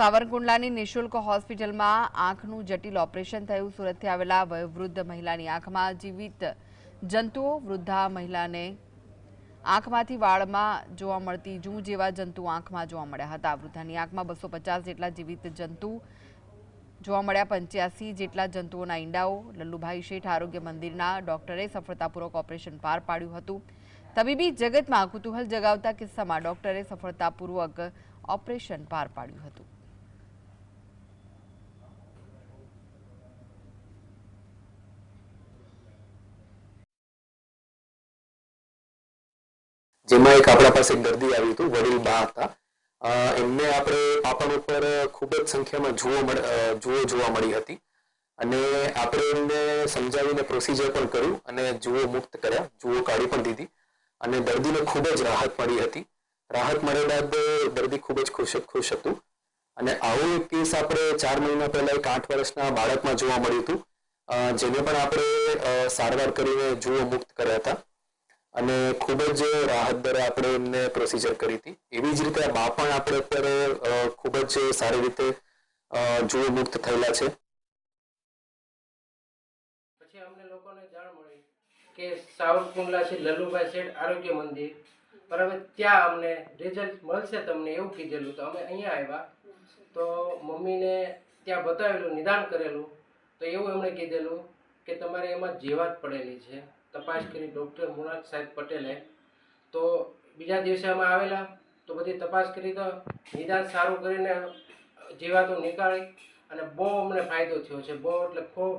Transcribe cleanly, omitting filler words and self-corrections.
સાવરકુંડલાની નિઃશુલ્ક હોસ્પિટલમાં આંખનું જટિલ ઓપરેશન થયું। સુરતથી આવેલા વયોવૃદ્ધ મહિલાની આંખમાં જીવિત જંતુઓ। વૃદ્ધા મહિલાને આંખમાંથી વાળમાં જોવા મળતી જૂ જેવા જંતુઓ આંખમાં જોવા મળ્યા હતા। વૃદ્ધાની આંખમાં 250 જેટલા જીવિત જંતુ જોવા મળ્યા। 85 જેટલા જંતુઓના ઈંડાઓ। લલ્લુભાઈ શેઠ આરોગ્ય મંદિરના ડોક્ટરે સફળતાપૂર્વક ઓપરેશન પાર પાડ્યું હતું। તબીબી જગતમાં કુતૂહલ જગાવતા કિસ્સામાં ડોક્ટરે સફળતાપૂર્વક ઓપરેશન પાર પાડ્યું હતું। જેમાં એક આપણા પાસે દર્દી આવ્યું હતું, વડીલ બા હતા। એમને આપણે પાપણ ઉપર ખૂબ જ સંખ્યામાં જુઓ જોવા મળી હતી અને આપણે એમને સમજાવીને પ્રોસિજર પણ કર્યું અને જુઓ મુક્ત કર્યા, જુઓ કાઢી પણ દીધી અને દર્દીને ખૂબ જ રાહત મળી હતી। રાહત મળ્યા બાદ દર્દી ખૂબ જ ખુશ હતું અને આવો એક કેસ આપણે 4 મહિના પહેલા એક 8 વર્ષના બાળકમાં જોવા મળ્યું હતું, જેને પણ આપણે સારવાર કરીને જુઓ મુક્ત કર્યા હતા અને ખૂબ જ રાહત દરે આપણે એમને પ્રોસિજર કરી હતી। એવી જ રીતે આ બા પણ આપણે અત્યારે ખૂબ જ સારી રીતે જુઓ મુક્ત થયેલા છે। પછી અમને લોકોને જાણ મળી કે સાવરકુંડલા છે લલ્લુભાઈ શેઠ આરોગ્ય મંદિર બરાબર, ત્યાં અમને રિઝલ્ટ મળશે તમને એવું કીધેલું। તો અમે અહીંયા આવ્યા તો મમ્મીને ત્યાં બતાવેલું, નિદાન કરેલું તો એવું એમણે કીધેલું કે તમારે એમાં જીવાત પડેલી છે। તપાસ કરી ડૉક્ટર મુરાદ સાહેબ પટેલે, તો બીજા દિવસે અમે આવેલા તો બધી તપાસ કરી તો નિદાન સારું કરીને જીવાતો નીકાળી અને બહુ અમને ફાયદો થયો છે, બહુ એટલે ખૂબ।